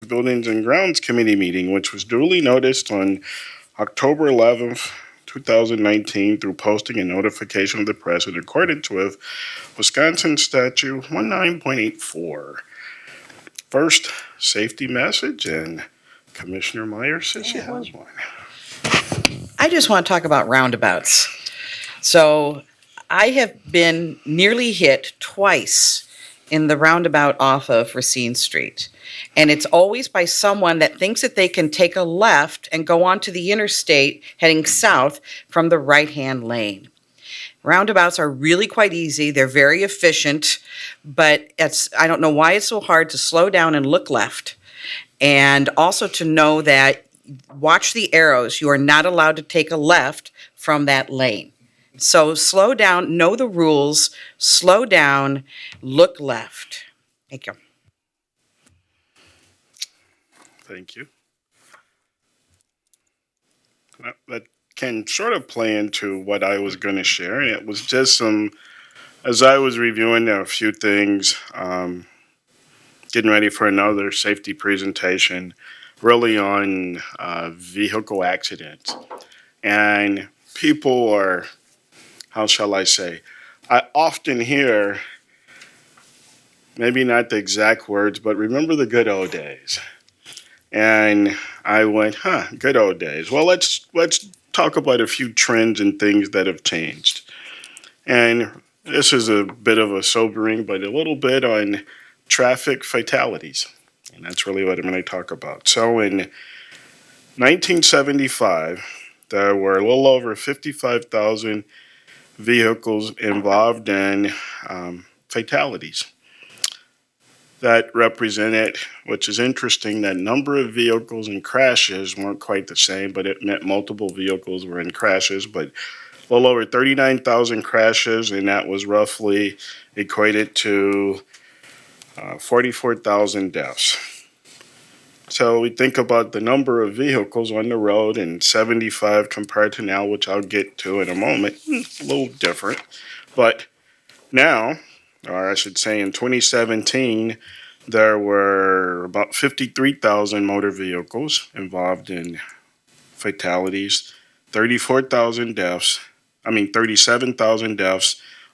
Buildings and Grounds Committee meeting, which was duly noticed on October 11th, 2019 through posting and notification of the press in accordance with Wisconsin Statute 19.84. First, safety message, and Commissioner Meyer says she has one. I just want to talk about roundabouts. So I have been nearly hit twice in the roundabout off of Racine Street. And it's always by someone that thinks that they can take a left and go onto the interstate heading south from the right-hand lane. Roundabouts are really quite easy. They're very efficient, but I don't know why it's so hard to slow down and look left. And also to know that watch the arrows. You are not allowed to take a left from that lane. So slow down, know the rules, slow down, look left. Thank you. Thank you. That can sort of play into what I was going to share. And it was just as I was reviewing a few things, getting ready for another safety presentation, really on vehicle accidents. And people are, how shall I say, I often hear, maybe not the exact words, but remember the good old days. And I went, good old days. Well, let's talk about a few trends and things that have changed. And this is a bit of a sobering, but a little bit on traffic fatalities. And that's really what I'm going to talk about. So in 1975, there were a little over 55,000 vehicles involved in fatalities. That represented, which is interesting, that number of vehicles and crashes weren't quite the same, but it meant multiple vehicles were in crashes, but a little over 39,000 crashes, and that was roughly equated to 44,000 deaths. So we think about the number of vehicles on the road in 75 compared to now, which I'll get to in a moment, a little different. But now, or I should say in 2017, there were about 53,000 motor vehicles involved in fatalities, 37,000 deaths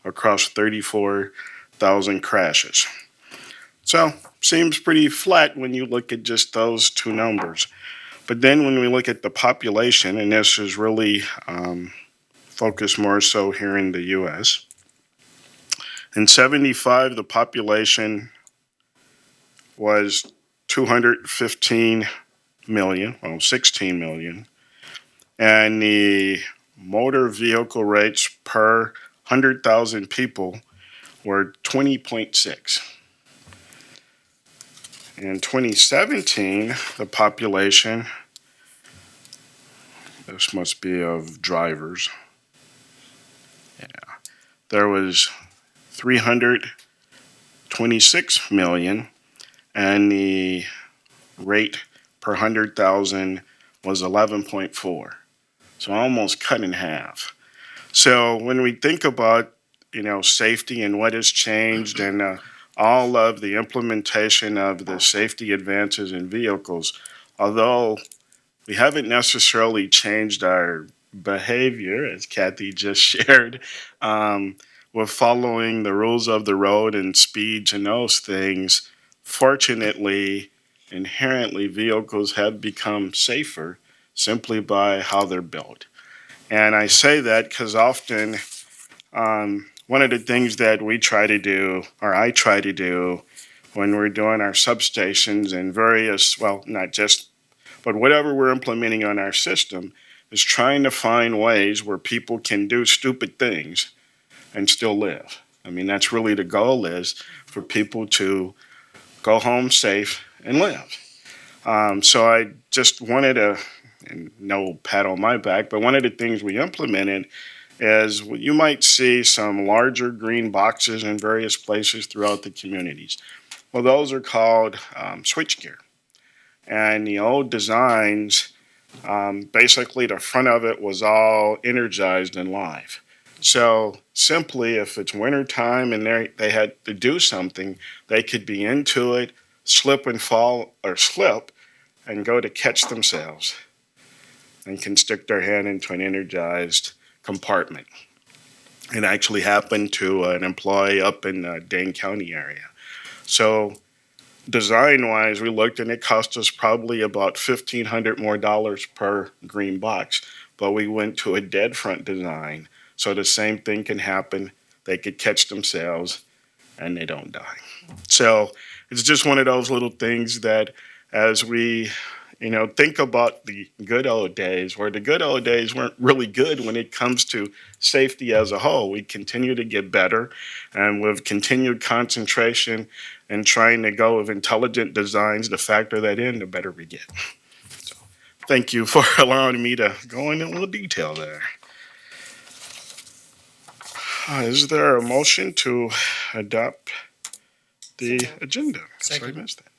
across 34,000 crashes. So, seems pretty flat when you look at just those two numbers. But then when we look at the population, and this is really focused more so here in the U.S., in 75, the population was 215 million, 16 million. And the motor vehicle rates per 100,000 people were 20.6. In 2017, the population, this must be of drivers, there was 326 million, and the rate per 100,000 was 11.4. So almost cut in half. So when we think about, safety and what has changed and all of the implementation of the safety advances in vehicles, although we haven't necessarily changed our behavior, as Kathy just shared, with following the rules of the road and speeds and those things, fortunately, inherently, vehicles have become safer simply by how they're built. And I say that because often one of the things that we try to do, or I try to do, when we're doing our substations and various, well, not just, but whatever we're implementing on our system, is trying to find ways where people can do stupid things and still live. I mean, that's really the goal, is for people to go home safe and live. So I just wanted to, and no pat on my back, but one of the things we implemented is you might see some larger green boxes in various places throughout the communities. Well, those are called switchgear. And the old designs, basically the front of it was all energized and live. So simply, if it's wintertime and they had to do something, they could be into it, slip and fall or slip and go to catch themselves and can stick their hand into an energized compartment. It actually happened to an employee up in the Dane County area. So design-wise, we looked and it cost us probably about $1,500 more per green box, but we went to a dead front design. So the same thing can happen. They could catch themselves and they don't die. So it's just one of those little things that as we think about the good old days, where the good old days weren't really good when it comes to safety as a whole. We continue to get better, and with continued concentration and trying to go with intelligent designs to factor that in, the better we get. So, thank you for allowing me to go into a little detail there. Is there a motion to adopt the agenda? Second. Sorry, I missed that.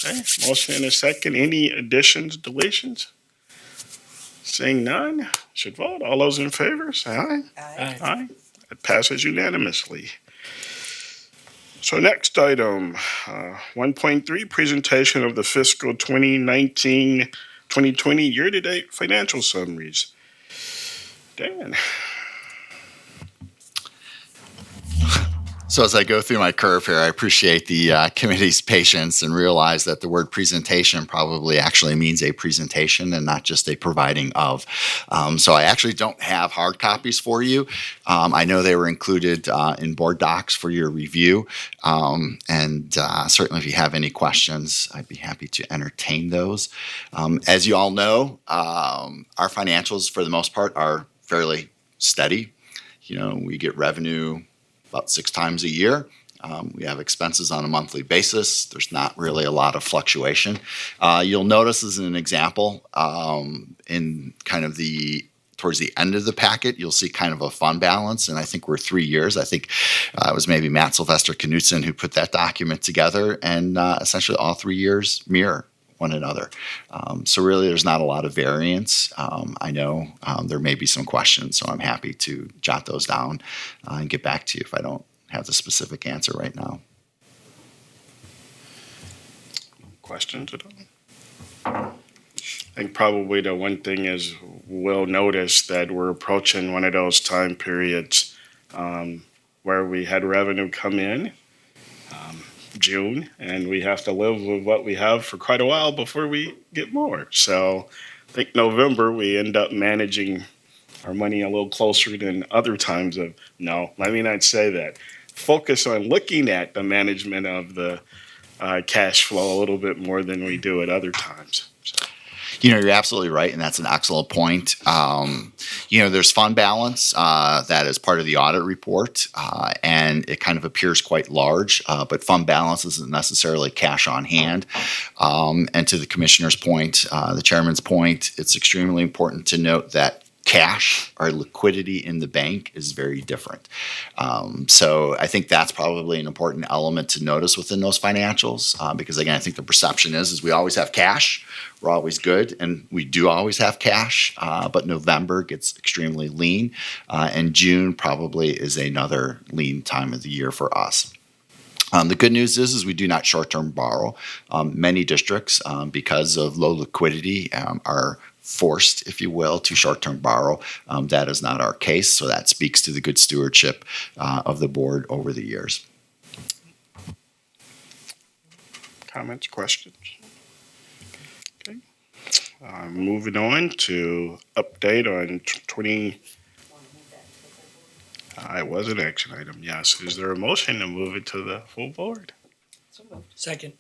Okay, motion and a second. Any additions, deletions? Seeing none, should vote. All those in favor, say aye. Aye. Aye. It passes unanimously. So next item, 1.3, presentation of the fiscal 2019-2020 year-to-date financial summaries. Dan. So as I go through my curve here, I appreciate the committee's patience and realize that the word presentation probably actually means a presentation and not just a providing of. So I actually don't have hard copies for you. I know they were included in board docs for your review. And certainly if you have any questions, I'd be happy to entertain those. As you all know, our financials for the most part are fairly steady. We get revenue about 6 times a year. We have expenses on a monthly basis. There's not really a lot of fluctuation. You'll notice as an example, in kind of towards the end of the packet, you'll see kind of a fund balance, and I think we're 3 years. I think it was maybe Matt Sylvester Knutson who put that document together, and essentially all 3 years mirror one another. So really there's not a lot of variance. I know there may be some questions, so I'm happy to jot those down and get back to you if I don't have the specific answer right now. Questions at all? I think probably the one thing is we'll notice that we're approaching one of those time periods where we had revenue come in June, and we have to live with what we have for quite a while before we get more. So I think November we end up managing our money a little closer than other times of, no, let me not say that. Focus on looking at the management of the cash flow a little bit more than we do at other times. So. You're absolutely right, and that's an excellent point. There's fund balance that is part of the audit report, and it kind of appears quite large, but fund balance isn't necessarily cash on hand. And to the commissioner's point, the chairman's point, it's extremely important to note that cash or liquidity in the bank is very different. So I think that's probably an important element to notice within those financials, because again, I think the perception is we always have cash, we're always good, and we do always have cash, but November gets extremely lean, and June probably is another lean time of the year for us. The good news is we do not short-term borrow. Many districts, because of low liquidity, are forced, if you will, to short-term borrow. That is not our case, so that speaks to the good stewardship of the board over the years. Comments, questions? Okay. Moving on to update on 20. It was an action item, yes. Is there a motion to move it to the full board? Second.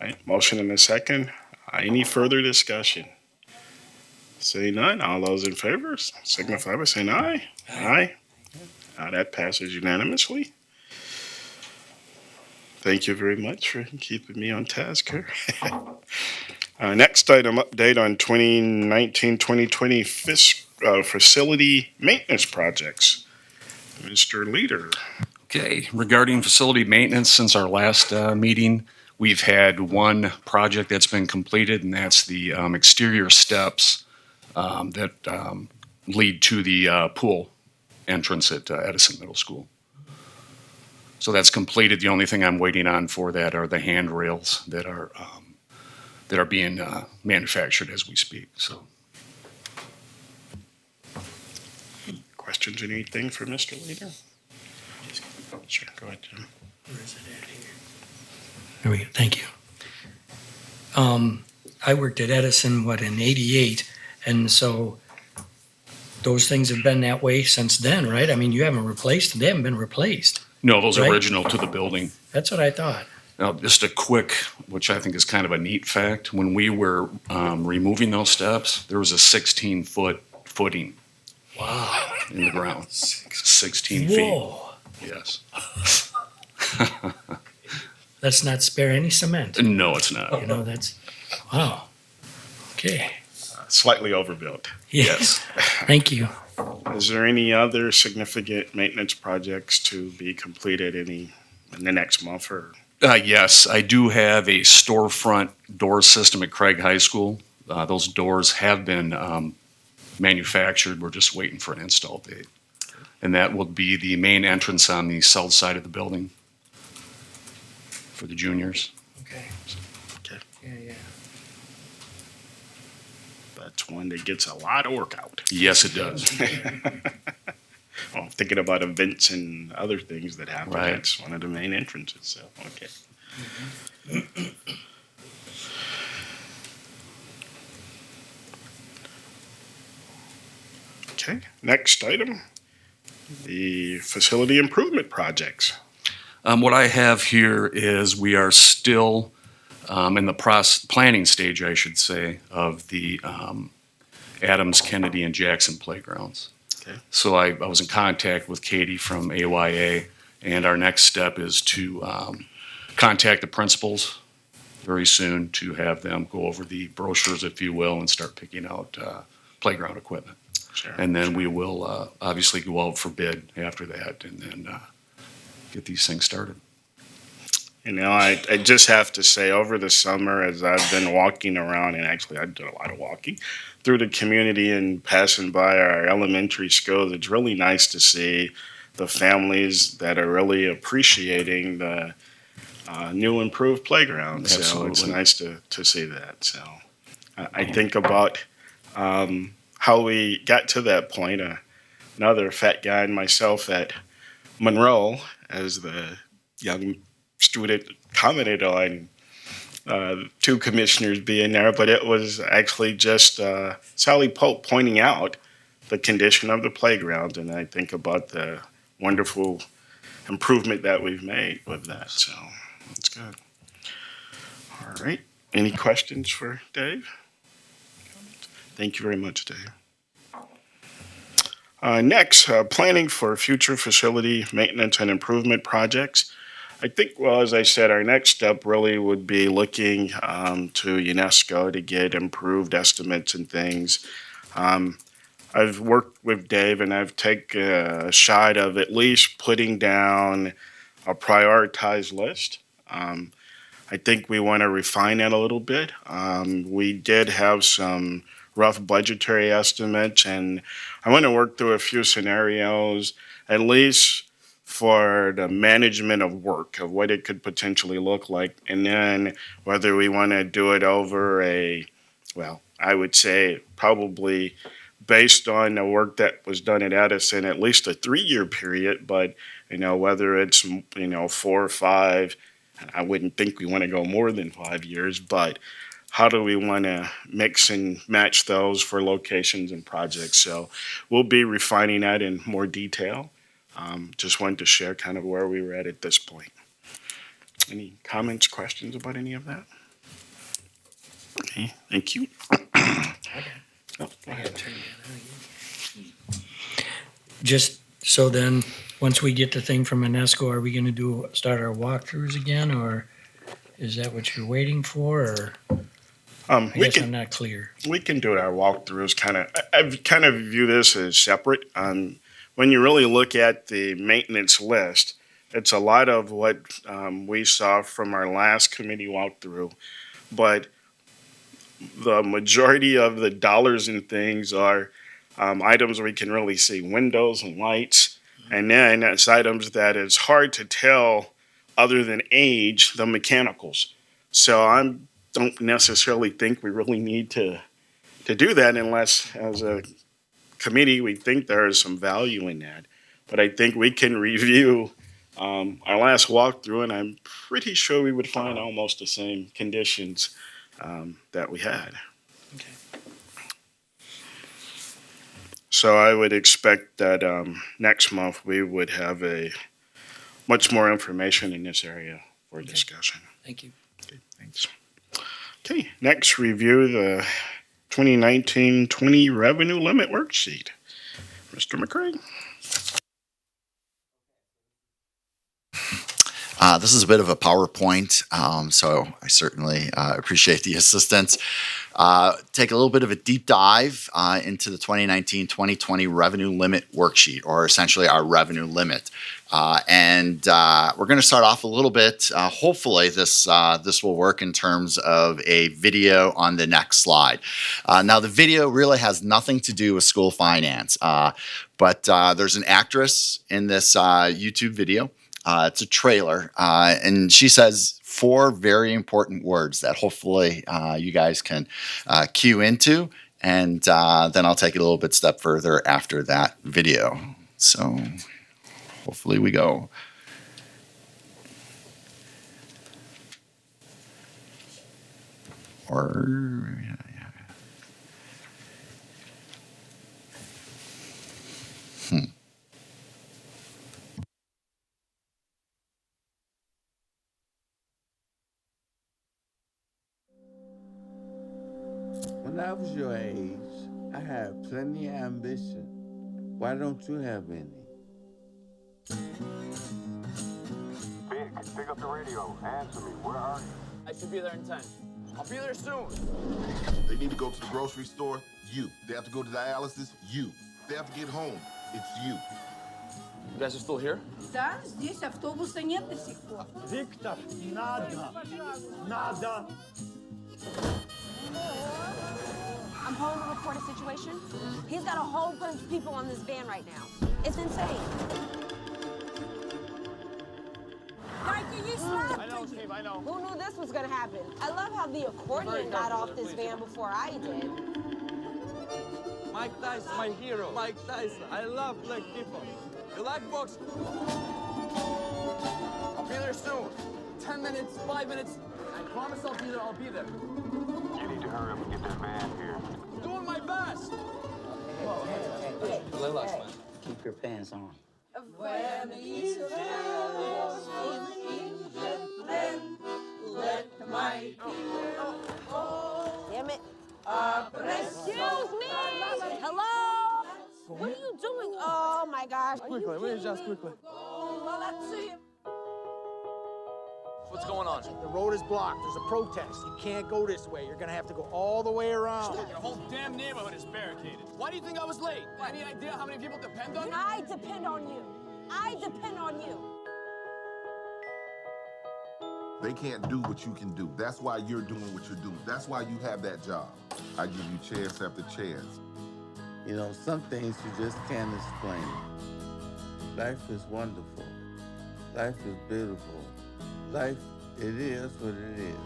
All right, motion and a second. Any further discussion? Say none. All those in favor signify by saying aye. Aye. That passes unanimously. Thank you very much for keeping me on task here. Next item, update on 2019-2020 facility maintenance projects. Mr. Leader. Okay, regarding facility maintenance, since our last meeting, we've had one project that's been completed, and that's the exterior steps that lead to the pool entrance at Edison Middle School. So that's completed. The only thing I'm waiting on for that are the handrails that are being manufactured as we speak. So Questions or anything for Mr. Leader? Sure, go ahead, Jim. Where is it at here? There we go, thank you. I worked at Edison, in '88, and so those things have been that way since then, right? I mean, they haven't been replaced. no, those are Right. original to the building. That's what I thought. Now, just a quick, which I think is kind of a neat fact, when we were removing those steps, there was a 16-foot footing Wow. in the ground. 16 feet, Whoa, yes. let's not spare any cement. No, it's not. You know, wow. Okay. Slightly overbuilt. Yes. Thank you. Is there any other significant maintenance projects to be completed in the next month or? Yes, I do have a storefront door system at Craig High School. Those doors have been manufactured. We're just waiting for an install date. And that will be the main entrance on the south side of the building for the juniors. Okay. Okay. Yeah. That's one that gets a lot of work out. Yes, it does. Well, thinking about events and other things that happen, Right. that's one of the main entrances, so, okay. Okay, next item, the facility improvement projects. What I have here is we are still in the planning stage, I should say, of the Adams, Kennedy, and Jackson playgrounds. Okay. So I was in contact with Katie from AYA, and our next step is to contact the principals very soon to have them go over the brochures, if you will, and start picking out playground equipment. Sure. And then we will obviously go out for bid after that, and then get these things started. You know, I just have to say, over the summer, as I've been walking around, and actually I've done a lot of walking through the community and passing by our elementary schools, it's really nice to see the families that are really appreciating the new improved playground. So it's Absolutely. nice to see that. So I think about how we got to that point. Another fat guy and myself at Monroe, as the young student, commented on two commissioners being there, but it was actually just Sally Pope pointing out the condition of the playground, and I think about the wonderful improvement that we've made with that. So it's good. All right. Any questions for Dave? Thank you very much, Dave. Next, planning for future facility maintenance and improvement projects. I think, well, as I said, our next step really would be looking to UNESCO to get improved estimates and things. I've worked with Dave, and I've taken a shot of at least putting down a prioritized list. I think we want to refine that a little bit. We did have some rough budgetary estimates, and I want to work through a few scenarios, at least for the management of work, of what it could potentially look like, and then whether we want to do it over I would say probably based on the work that was done at Edison, at least a 3-year period, but, whether it's, 4 or 5, I wouldn't think we want to go more than 5 years, but how do we want to mix and match those for locations and projects? So we'll be refining that in more detail. Just wanted to share kind of where we were at this point. Any comments, questions about any of that? Okay, thank you. Oh, go ahead. Just so then, once we get the thing from UNESCO, are we going to start our walkthroughs again, or is that what you're waiting for? Or I We guess can I'm not clear. we can do our walkthroughs I kind of view this as separate. When you really look at the maintenance list, it's a lot of what we saw from our last committee walkthrough, but the majority of the dollars and things are items we can really see: windows and lights, And then it's items that it's hard to tell other than age, the mechanicals. So I don't necessarily think we really need to do that unless as a committee we think there is some value in that. But I think we can review our last walkthrough, and I'm pretty sure we would find almost the same conditions that we had. Okay. So I would expect that next month we would have a much more information in this area for discussion. Thank you. Okay, thanks. Okay, next review the 2019-20 revenue limit worksheet. Mr. McCray. This is a bit of a PowerPoint, so I certainly appreciate the assistance. Take a little bit of a deep dive into the 2019-2020 revenue limit worksheet, or essentially our revenue limit. And we're going to start off a little bit. Hopefully this will work in terms of a video on the next slide. Now the video really has nothing to do with school finance, but there's an actress in this YouTube video. It's a trailer, and she says 4 very important words that hopefully you guys can cue into, and then I'll take it a little bit step further after that video. So hopefully we go. Or When I was your age, I had plenty of ambition. Why don't you have any? Big, pick up the radio. Answer me. Where are you? I should be there in 10. I'll be there soon. They need to go to the grocery store, you. They have to go to dialysis, you. They have to get home, it's you. You guys are still here? Да, здесь автобуса нет до сих пор. Виктор, надо. Надо. I'm home to report a situation. He's got a whole bunch of people on this van right now. It's insane. I know, Steve, I know. Who knew this was gonna happen? I love how the accordion got off this van before I did. Mike Tyson, my hero. Mike Tyson. I love black people. You like boxing? I'll be there soon. 10 minutes, 5 minutes. I promise I'll be there. I'll be there. You need to hurry up and get that van here. I'm doing my best. Relax, man. Keep your pants on. Damn it. Excuse me. Hello? What are you doing? Oh my gosh. Quickly, let me adjust quickly. What's going on? The road is blocked. There's a protest. You can't go this way. You're gonna have to go all the way around. The whole damn neighborhood is barricaded. Why do you think I was late? Any idea how many people depend on me? I depend on you. I depend on you. They can't do what you can do. That's why you're doing what you're doing. That's why you have that job. I give you chance after chance. You know, some things you just can't explain. Life is wonderful. Life is beautiful. Life, it is what it is.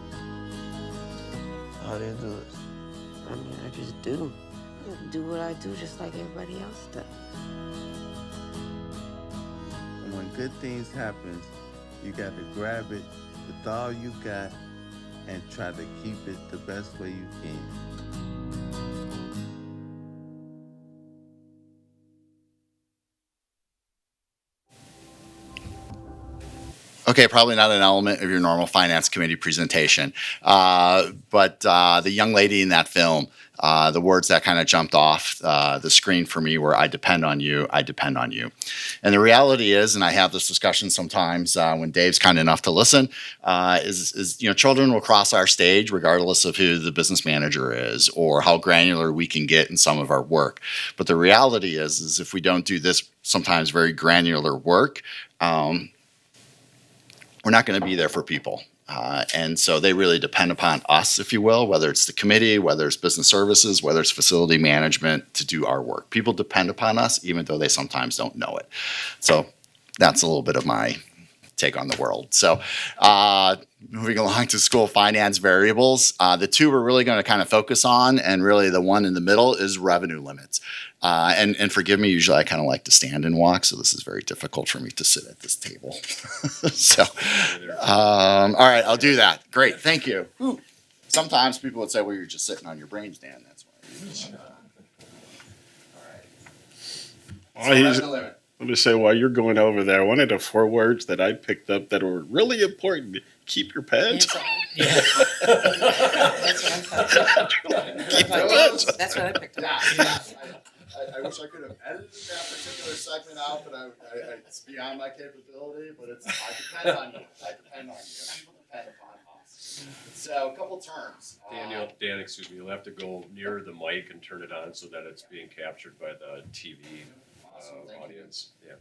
All they do is, I just do. Do what I do just like everybody else does. And when good things happen, you got to grab it with all you got and try to keep it the best way you can. Okay, probably not an element of your normal finance committee presentation, but the young lady in that film, the words that kind of jumped off the screen for me were, I depend on you, I depend on you. And the reality is, and I have this discussion sometimes when Dave's kind enough to listen, is you know, children will cross our stage regardless of who the business manager is or how granular we can get in some of our work. But the reality is if we don't do this sometimes very granular work, we're not going to be there for people. And so they really depend upon us, if you will, whether it's the committee, whether it's business services, whether it's facility management to do our work. People depend upon us, even though they sometimes don't know it. So that's a little bit of my take on the world. So moving along to school finance variables, the two we're really going to kind of focus on, and really the one in the middle is revenue limits. And forgive me, usually I kind of like to stand and walk, so this is very difficult for me to sit at this table. So, all right, I'll do that. Great, thank you. Whew. Sometimes people would say, well, you're just sitting on your brain stand. That's why. All right. Well, let me say, while you're going over there, one of the 4 words that I picked up that were really important: keep your pants on. Yeah. That's Keep your pants on. what I picked up. I wish I could have edited that particular segment out, but it's beyond my capability. But I depend on you. I depend on you. Depend upon us. So, a couple terms. Dan, excuse me. You'll have to go near the mic and turn it on so that it's being captured by the TV audience. Yeah.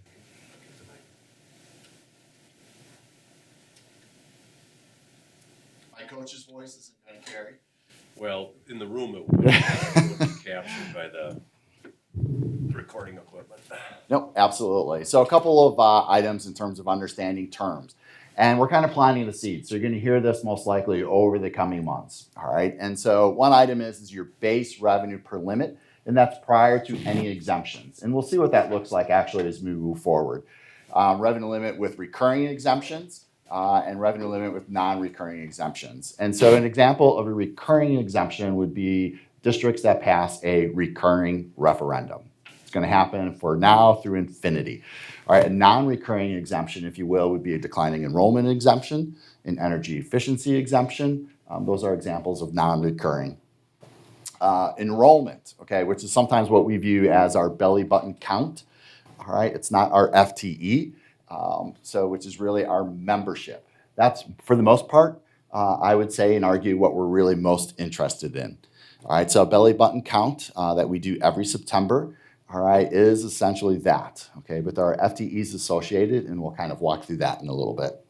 My coach's voice isn't going to carry. Well, in the room it would be captured by the recording equipment. Nope, absolutely. So a couple of items in terms of understanding terms. And we're kind of planting the seeds. So you're going to hear this most likely over the coming months. All right. And so one item is your base revenue per limit, and that's prior to any exemptions. And we'll see what that looks like actually as we move forward. Revenue limit with recurring exemptions and revenue limit with non-recurring exemptions. And so an example of a recurring exemption would be districts that pass a recurring referendum. It's going to happen for now through infinity. All right, a non-recurring exemption, if you will, would be a declining enrollment exemption, an energy efficiency exemption. Those are examples of non-recurring. Enrollment, okay, which is sometimes what we view as our belly button count. All right, it's not our FTE, which is really our membership. That's, for the most part, I would say and argue what we're really most interested in. All right, so a belly button count that we do every September, all right, is essentially that, okay, with our FTEs associated, and we'll kind of walk through that in a little bit.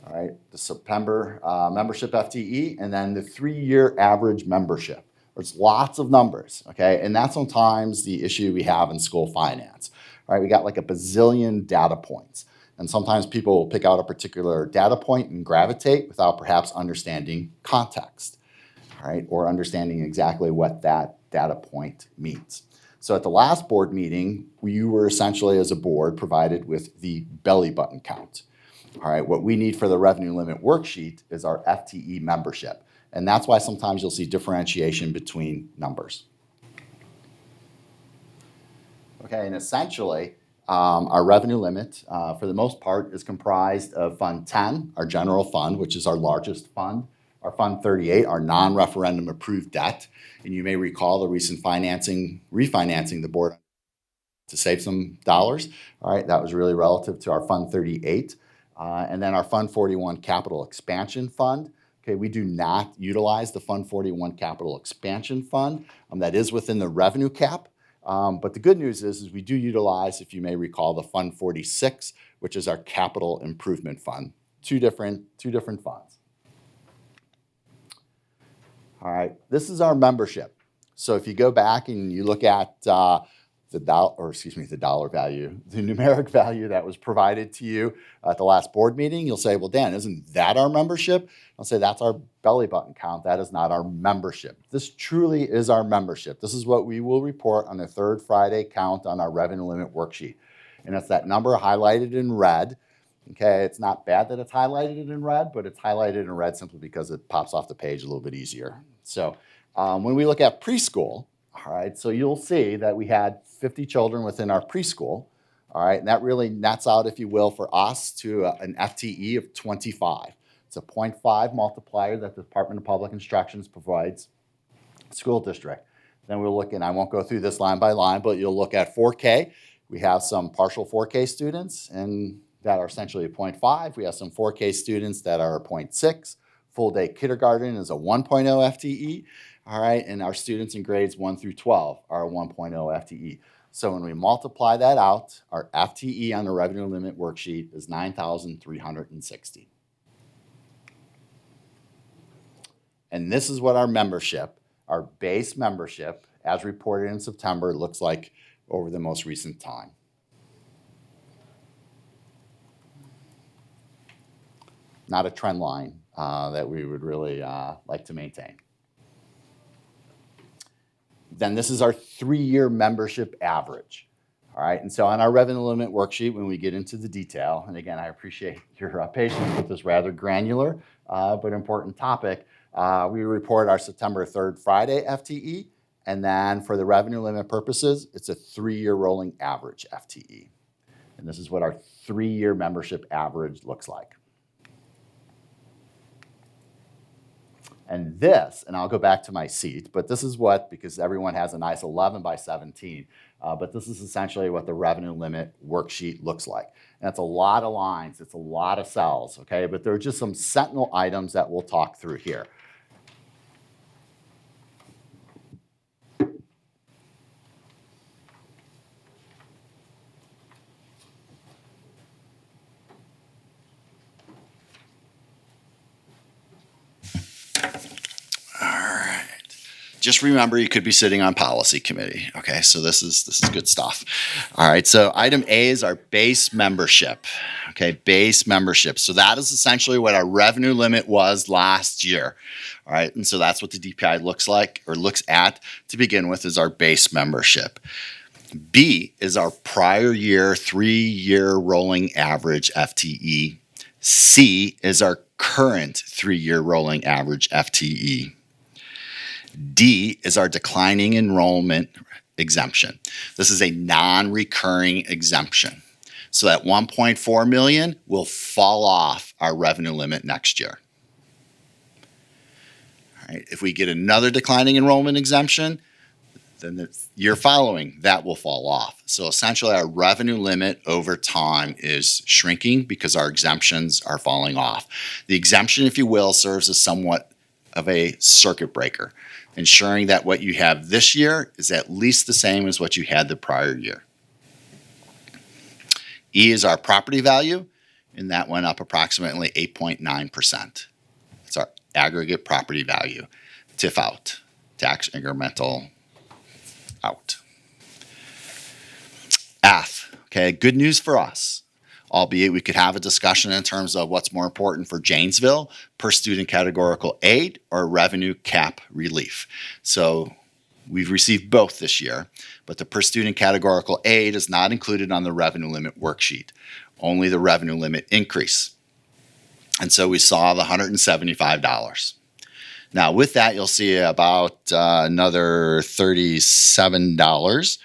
All right, the September membership FTE, and then the 3-year average membership. There's lots of numbers, okay, and that's sometimes the issue we have in school finance. All right, we got like a bazillion data points, and sometimes people will pick out a particular data point and gravitate without perhaps understanding context, all right, or understanding exactly what that data point means. So at the last board meeting, you were essentially, as a board, provided with the belly button count. All right, what we need for the revenue limit worksheet is our FTE membership. And that's why sometimes you'll see differentiation between numbers. Okay, and essentially, our revenue limit, for the most part, is comprised of Fund 10, our general fund, which is our largest fund, our Fund 38, our non-referendum approved debt. And you may recall the recent refinancing the board to save some dollars. All right, that was really relative to our Fund 38. And then our Fund 41 Capital Expansion Fund. Okay, we do not utilize the Fund 41 Capital Expansion Fund. That is within the revenue cap. But the good news is we do utilize, if you may recall, the Fund 46, which is our Capital Improvement Fund. Two different funds. All right, this is our membership. So if you go back and you look at the dollar value, the numeric value that was provided to you at the last board meeting, you'll say, well, Dan, isn't that our membership? I'll say that's our belly button count. That is not our membership. This truly is our membership. This is what we will report on the third Friday count on our revenue limit worksheet. And it's that number highlighted in red. Okay, it's not bad that it's highlighted in red, but it's highlighted in red simply because it pops off the page a little bit easier. So when we look at preschool, all right, so you'll see that we had 50 children within our preschool, all right, and that really nets out, if you will, for us to an FTE of 25. It's a 0.5 multiplier that the Department of Public Instruction provides school district. Then we'll look, and I won't go through this line by line, but you'll look at 4K. We have some partial 4K students and that are essentially a 0.5. We have some 4K students that are a 0.6. Full day kindergarten is a 1.0 FTE. All right, and our students in grades 1 through 12 are a 1.0 FTE. So when we multiply that out, our FTE on the revenue limit worksheet is 9,360. And this is what our membership, our base membership, as reported in September, looks like over the most recent time. Not a trend line that we would really like to maintain. Then this is our 3-year membership average. All right, and so on our revenue limit worksheet, when we get into the detail, and again, I appreciate your patience with this rather granular but important topic, we report our September 3rd Friday FTE, and then for the revenue limit purposes, it's a 3-year rolling average FTE. And this is what our 3-year membership average looks like. And this, and I'll go back to my seat, but this is what, because everyone has a nice 11 by 17, but this is essentially what the revenue limit worksheet looks like. And it's a lot of lines, it's a lot of cells, okay? But there are just some sentinel items that we'll talk through here. Just remember, you could be sitting on policy committee. Okay, so this is good stuff. All right, so item A is our base membership. Okay, base membership. So that is essentially what our revenue limit was last year. All right, and so that's what the DPI looks like, or looks at to begin with, is our base membership. B is our prior year 3-year rolling average FTE. C is our current 3-year rolling average FTE. D is our declining enrollment exemption. This is a non-recurring exemption. So that 1.4 million will fall off our revenue limit next year. All right, if we get another declining enrollment exemption, then the year following, that will fall off. So essentially our revenue limit over time is shrinking because our exemptions are falling off. The exemption, if you will, serves as somewhat of a circuit breaker, ensuring that what you have this year is at least the same as what you had the prior year. E is our property value, and that went up approximately 8.9%. It's our aggregate property value. TIF out, tax incremental out. F, okay, good news for us. Albeit we could have a discussion in terms of what's more important for Janesville, per student categorical aid or revenue cap relief. So we've received both this year, but the per student categorical aid is not included on the revenue limit worksheet, only the revenue limit increase. And so we saw the $175. Now with that, you'll see about another $37.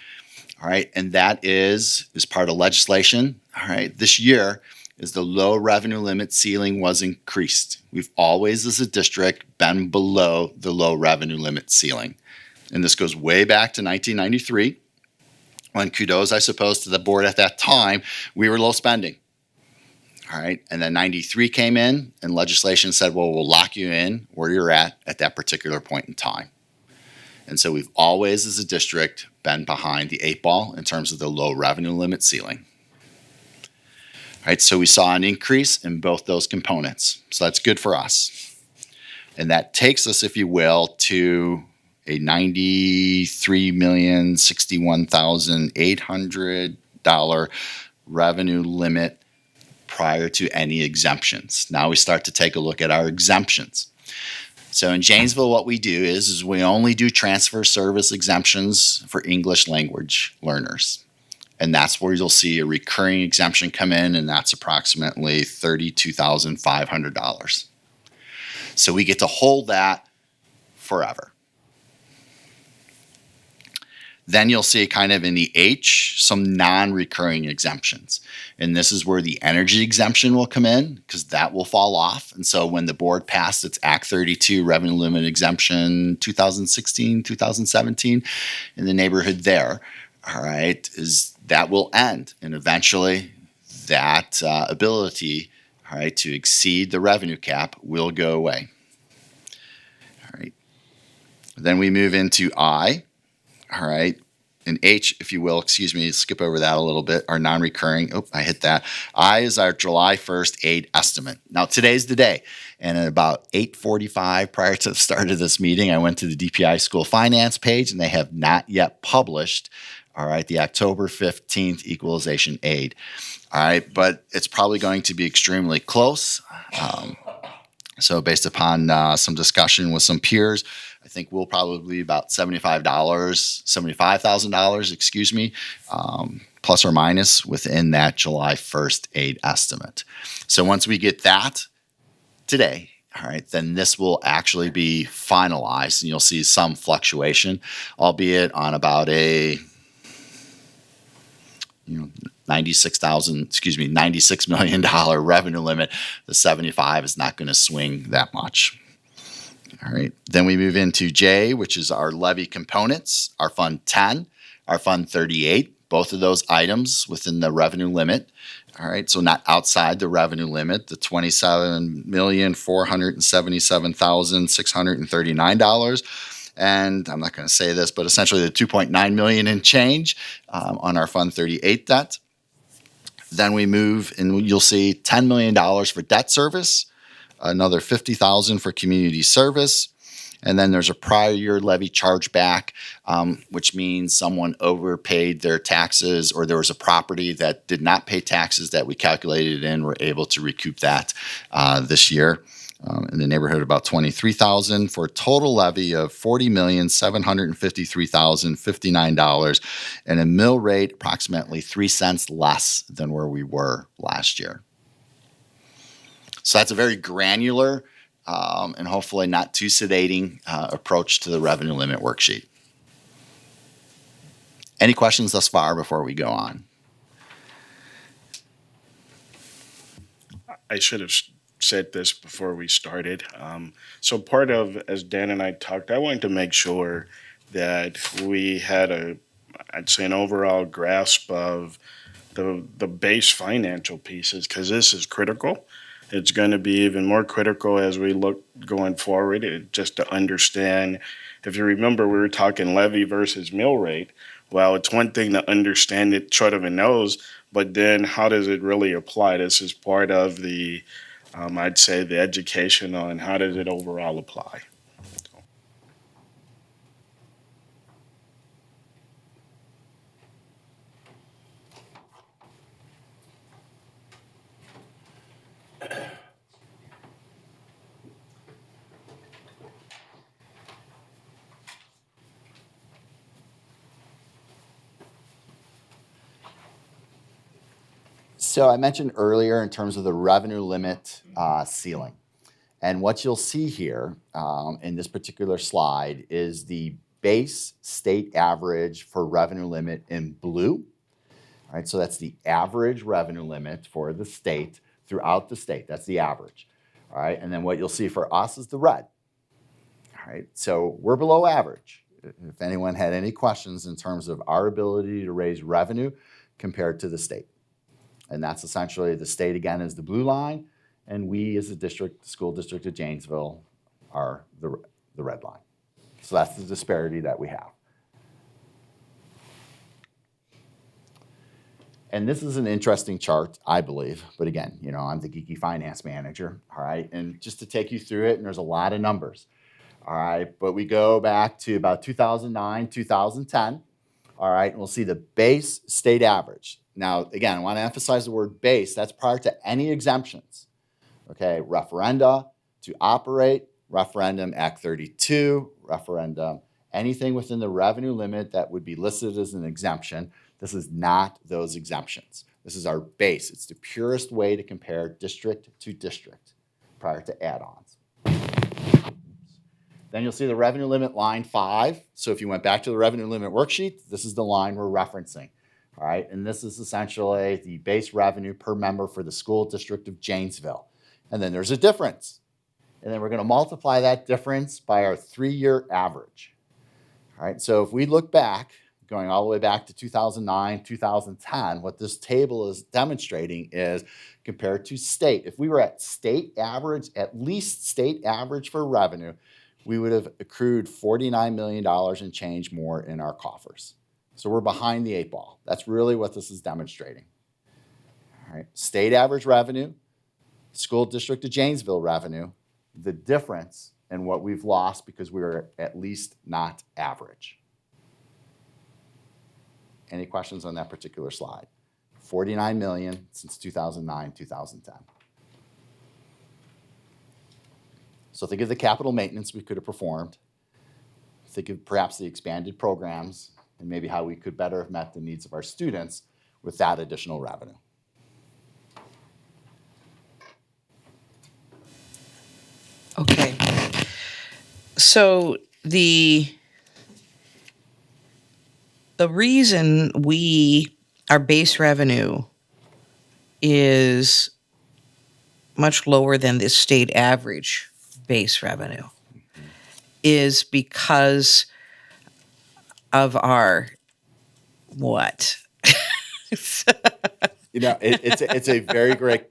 All right, and that is part of legislation. All right, this year is the low revenue limit ceiling was increased. We've always, as a district, been below the low revenue limit ceiling. And this goes way back to 1993, when kudos, I suppose, to the board at that time, we were low spending. All right, and then 93 came in, and legislation said, well, we'll lock you in where you're at that particular point in time. And so we've always, as a district, been behind the 8 ball in terms of the low revenue limit ceiling. All right, so we saw an increase in both those components. So that's good for us. And that takes us, if you will, to a $93,061,800 revenue limit prior to any exemptions. Now we start to take a look at our exemptions. So in Janesville, what we do is we only do transfer service exemptions for English language learners. And that's where you'll see a recurring exemption come in, and that's approximately $32,500. So we get to hold that forever. Then you'll see kind of in the H, some non-recurring exemptions. And this is where the energy exemption will come in, because that will fall off. And so when the board passed its Act 32 revenue limit exemption 2016, 2017, in the neighborhood there, all right, is that will end. And eventually that ability, all right, to exceed the revenue cap will go away. All right. Then we move into I. All right, and H, if you will, excuse me, skip over that a little bit, are non-recurring. Oh, I hit that. I is our July 1st aid estimate. Now, today's the day. And at about 8:45 prior to the start of this meeting, I went to the DPI school finance page, and they have not yet published, all right, the October 15th equalization aid. All right, but it's probably going to be extremely close. So based upon some discussion with some peers, I think we'll probably be about $75,000, excuse me, plus or minus within that July 1st aid estimate. So once we get that today, all right, then this will actually be finalized, and you'll see some fluctuation, albeit on about a $96 million revenue limit. The 75 is not going to swing that much. All right. Then we move into J, which is our levy components, our Fund 10, our Fund 38, both of those items within the revenue limit. All right. So not outside the revenue limit, the $27,477,639. And I'm not going to say this, but essentially the $2.9 million in change on our Fund 38 debt. Then we move, and you'll see $10 million for debt service, another $50,000 for community service, and then there's a prior year levy chargeback, which means someone overpaid their taxes, or there was a property that did not pay taxes that we calculated in. We're able to recoup that this year. In the neighborhood of about $23,000 for a total levy of $40,753,059 and a mill rate approximately 3 cents less than where we were last year. So that's a very granular and hopefully not too sedating approach to the revenue limit worksheet. Any questions thus far before we go on? I should have said this before we started. So part of, as Dan and I talked, I wanted to make sure that we had I'd say an overall grasp of the base financial pieces, because this is critical. It's going to be even more critical as we look going forward, just to understand. If you remember, we were talking levy versus mill rate. Well, it's one thing to understand it sort of in those, but then how does it really apply? This is part of the I'd say the education on how does it overall apply. So I mentioned earlier in terms of the revenue limit ceiling. And what you'll see here in this particular slide is the base state average for revenue limit in blue. All right, so that's the average revenue limit for the state throughout the state. That's the average. All right, and then what you'll see for us is the red. All right, so we're below average. If anyone had any questions in terms of our ability to raise revenue compared to the state. And that's essentially the state, again, is the blue line, and we as a district, the school district of Janesville, are the red line. So that's the disparity that we have. And this is an interesting chart, I believe. But again, I'm the geeky finance manager, all right? And just to take you through it, and there's a lot of numbers, all right? But we go back to about 2009, 2010, all right? And we'll see the base state average. Now, again, I want to emphasize the word base. That's prior to any exemptions, okay? Referenda to operate, referendum Act 32, referendum, anything within the revenue limit that would be listed as an exemption. This is not those exemptions. This is our base. It's the purest way to compare district to district prior to add-ons. Then you'll see the revenue limit line 5. So if you went back to the revenue limit worksheet, this is the line we're referencing. All right, and this is essentially the base revenue per member for the school district of Janesville. And then there's a difference. And then we're going to multiply that difference by our 3-year average. All right, so if we look back, going all the way back to 2009, 2010, what this table is demonstrating is compared to state. If we were at state average, at least state average for revenue, we would have accrued $49 million and change more in our coffers. So we're behind the 8 ball. That's really what this is demonstrating. All right. State average revenue, school district of Janesville revenue, the difference in what we've lost because we were at least not average. Any questions on that particular slide? 49 million since 2009, 2010. So think of the capital maintenance we could have performed. Think of perhaps the expanded programs and maybe how we could better have met the needs of our students with that additional revenue. Okay. So the reason our base revenue is much lower than the state average base revenue is because of our what? It's a very great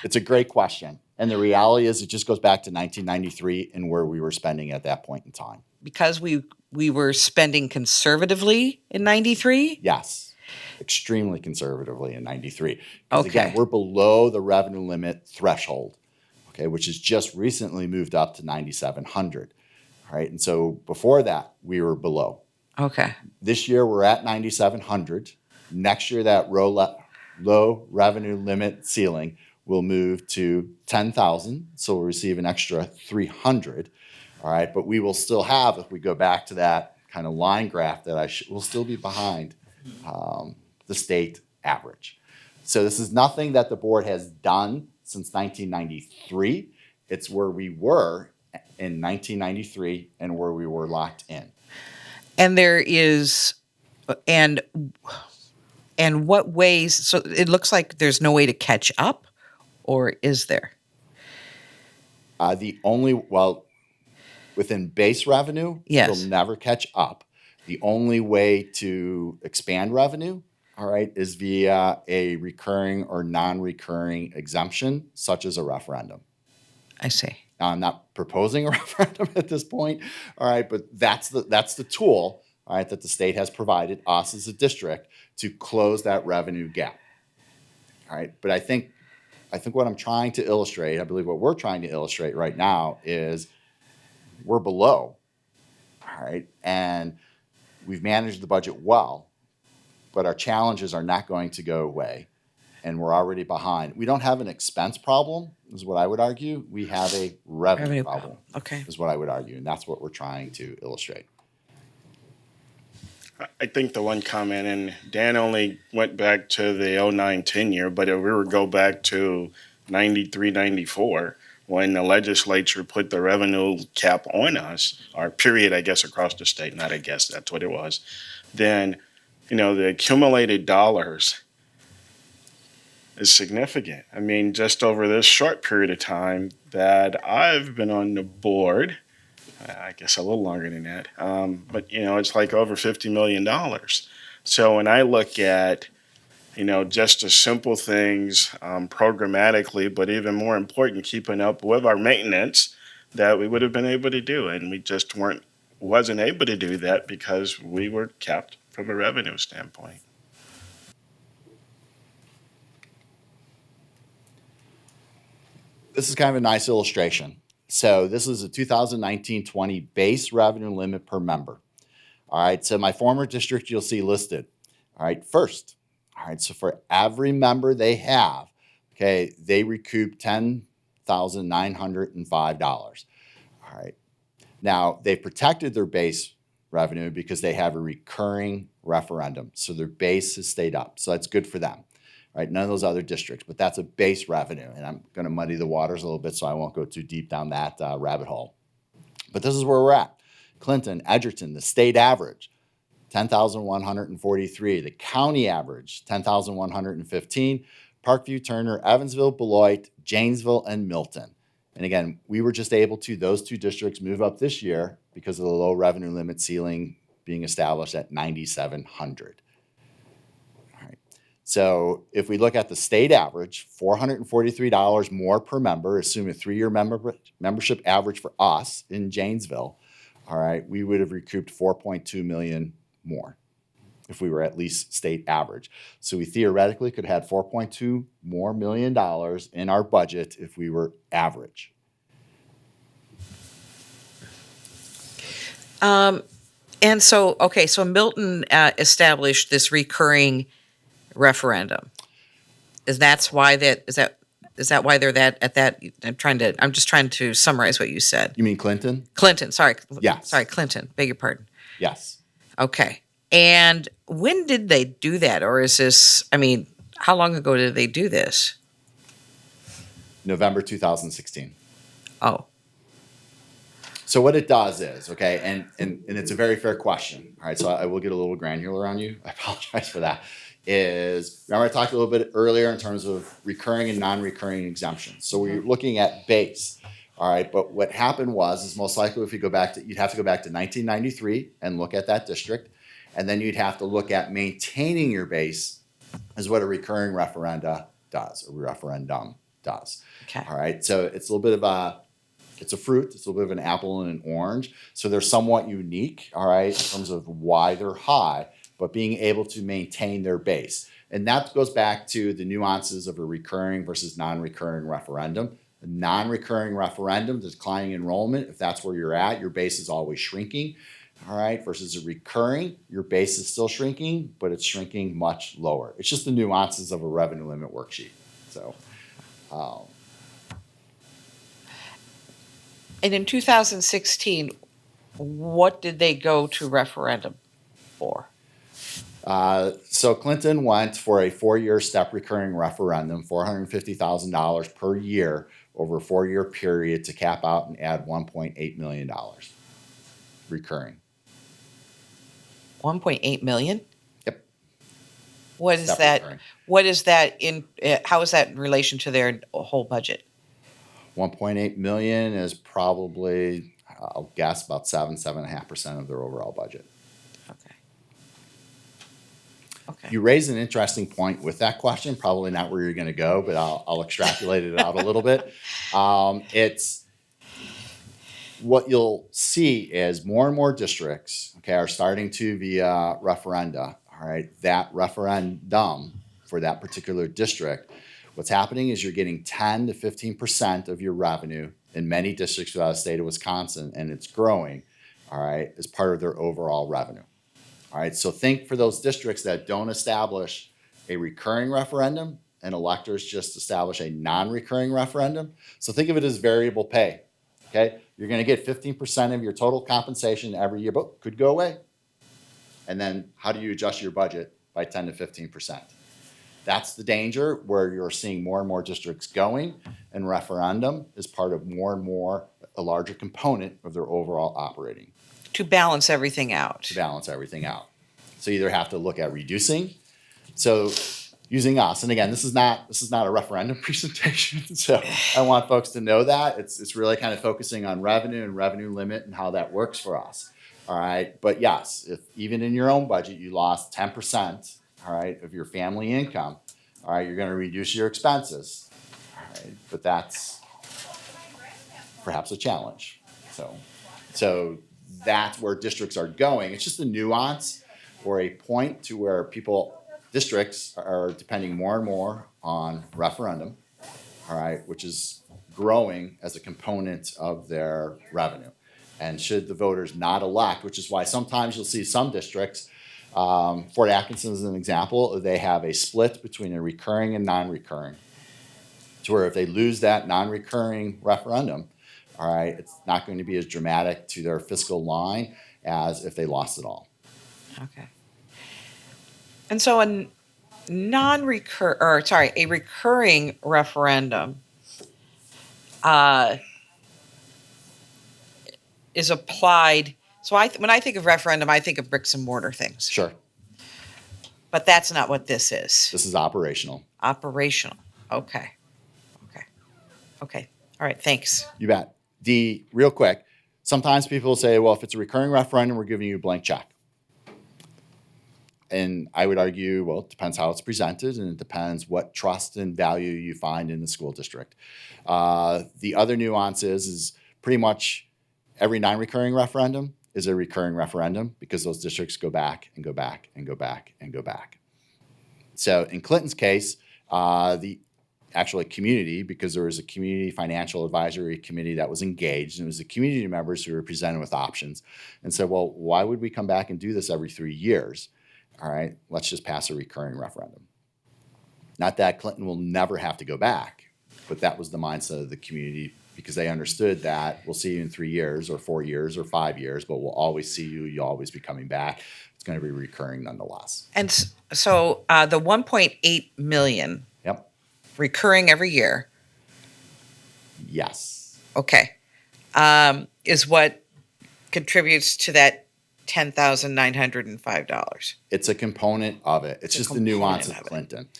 it's a great question. And the reality is it just goes back to 1993 and where we were spending at that point in time. Because we were spending conservatively in 93? Yes. Extremely conservatively in 93. Because Okay. again, we're below the revenue limit threshold, okay, which has just recently moved up to 9,700. All right. And so before that, we were below. Okay. This year, we're at 9,700. Next year, that low revenue limit ceiling will move to 10,000. So we'll receive an extra 300. All right. But we will still have, if we go back to that kind of line graph that we'll still be behind the state average. So this is nothing that the board has done since 1993. It's where we were in 1993 and where we were locked in. And there is, and what ways, so it looks like there's no way to catch up, or is there? Within base revenue, Yes. We'll never catch up. The only way to expand revenue, all right, is via a recurring or non-recurring exemption, such as a referendum. I see. Now, I'm not proposing a referendum at this point, all right, but that's the tool, all right, that the state has provided us as a district to close that revenue gap. All right, but I think what I'm trying to illustrate, I believe what we're trying to illustrate right now is we're below, all right, and we've managed the budget well, but our challenges are not going to go away, and we're already behind. We don't have an expense problem, is what I would argue. We have a revenue problem, Okay. is what I would argue, and that's what we're trying to illustrate. I think the one comment, and Dan only went back to the 09-10 year, but if we were to go back to 93-94, when the legislature put the revenue cap on us, or period, I guess, across the state, not I guess, that's what it was, then, the accumulated dollars is significant. I mean, just over this short period of time that I've been on the board, I guess a little longer than that, but, it's like over $50 million. So when I look at, just the simple things programmatically, but even more important, keeping up with our maintenance that we would have been able to do. And we just wasn't able to do that because we were capped from a revenue standpoint. This is kind of a nice illustration. So this is a 2019-20 base revenue limit per member. All right, so my former district you'll see listed. All right, first. All right, so for every member they have, okay, they recoup $10,905. All right. Now, they've protected their base revenue because they have a recurring referendum. So their base has stayed up. So that's good for them. Right? None of those other districts, but that's a base revenue. And I'm going to muddy the waters a little bit, so I won't go too deep down that rabbit hole. But this is where we're at. Clinton, Edgerton, the state average, 10,143. The county average, 10,115. Parkview, Turner, Evansville, Beloit, Janesville, and Milton. And again, we were just able to, those two districts, move up this year because of the low revenue limit ceiling being established at 9,700. So if we look at the state average, $443 more per member, assume a 3-year membership average for us in Janesville, all right, we would have recouped $4.2 million more. if we were at least state average. So we theoretically could have had $4.2 million more in our budget if we were average. And so, okay, so Milton established this recurring referendum. Is that why they're at that? I'm just trying to summarize what you said. You mean Clinton? Clinton, sorry. Yes. Sorry, Clinton. Beg your pardon. Yes. Okay. And when did they do that? Or is this, how long ago did they do this? November 2016. Oh. So what it does is, okay, and it's a very fair question. All right, so I will get a little granular on you. I apologize for that. Remember I talked a little bit earlier in terms of recurring and non-recurring exemptions. So we're looking at base. All right, but what happened is most likely if you go back you'd have to go back to 1993 and look at that district. And then you'd have to look at maintaining your base is what a recurring referendum does. Okay. All right, so it's a little bit of it's a fruit. It's a little bit of an apple and an orange. So they're somewhat unique, all right, in terms of why they're high, but being able to maintain their base. And that goes back to the nuances of a recurring versus non-recurring referendum. A non-recurring referendum, declining enrollment, if that's where you're at, your base is always shrinking, all right, versus a recurring, your base is still shrinking, but it's shrinking much lower. It's just the nuances of a revenue limit worksheet. So, And in 2016, what did they go to referendum for? So Clinton went for a 4-year step recurring referendum, $450,000 per year over a 4-year period to cap out and add $1.8 million recurring. 1.8 million? Yep. What is Step that? recurring. What is that how is that in relation to their whole budget? 1.8 million is probably, I'll guess, about 7.5% of their overall budget. Okay. You raise an interesting point with that question. Probably not where you're going to go, but I'll extrapolate it out a little bit. It's what you'll see is more and more districts, okay, are starting to via referenda. All right, that referendum for that particular district. What's happening is you're getting 10 to 15% of your revenue in many districts throughout the state of Wisconsin, and it's growing. All right, as part of their overall revenue. All right, so think for those districts that don't establish a recurring referendum and electors just establish a non-recurring referendum. So think of it as variable pay, okay? You're gonna get 15% of your total compensation every year, but could go away. And then how do you adjust your budget by 10 to 15%? That's the danger where you're seeing more and more districts going, and referendum is part of more and more, a larger component of their overall operating. To balance everything out. To balance everything out. So you either have to look at reducing. So using us, and again, this is not a referendum presentation. So I want folks to know that it's really kind of focusing on revenue and revenue limit and how that works for us. All right. But yes, if even in your own budget you lost 10%, all right, of your family income, all right, you're going to reduce your expenses. All right, but that's perhaps a challenge. So that's where districts are going. It's just a nuance or a point to where districts are depending more and more on referendum, all right, which is growing as a component of their revenue. And should the voters not elect, which is why sometimes you'll see some districts, Fort Atkinson is an example, they have a split between a recurring and non-recurring. To where if they lose that non-recurring referendum, all right, it's not going to be as dramatic to their fiscal line as if they lost it all. Okay. And so a recurring referendum is applied. So when I think of referendum, I think of bricks and mortar things. Sure. But that's not what this is. This is operational. Operational. Okay. All right, thanks. You bet. Real quick, sometimes people say, well, if it's a recurring referendum, we're giving you a blank check. And I would argue, well, it depends how it's presented, and it depends what trust and value you find in the school district. The other nuance is pretty much every non-recurring referendum is a recurring referendum because those districts go back and go back and go back and go back. So in Clinton's case, the actually community, because there was a community financial advisory committee that was engaged, and it was the community members who were presented with options and said, well, why would we come back and do this every 3 years? All right, let's just pass a recurring referendum. Not that Clinton will never have to go back, but that was the mindset of the community because they understood that we'll see you in 3 years or 4 years or 5 years, but we'll always see you. You'll always be coming back. It's going to be recurring nonetheless. And so the 1.8 million Yep. recurring every year, Yes. okay, is what contributes to that $10,905. It's a component of it. It's a just the nuance of component of it. Clinton.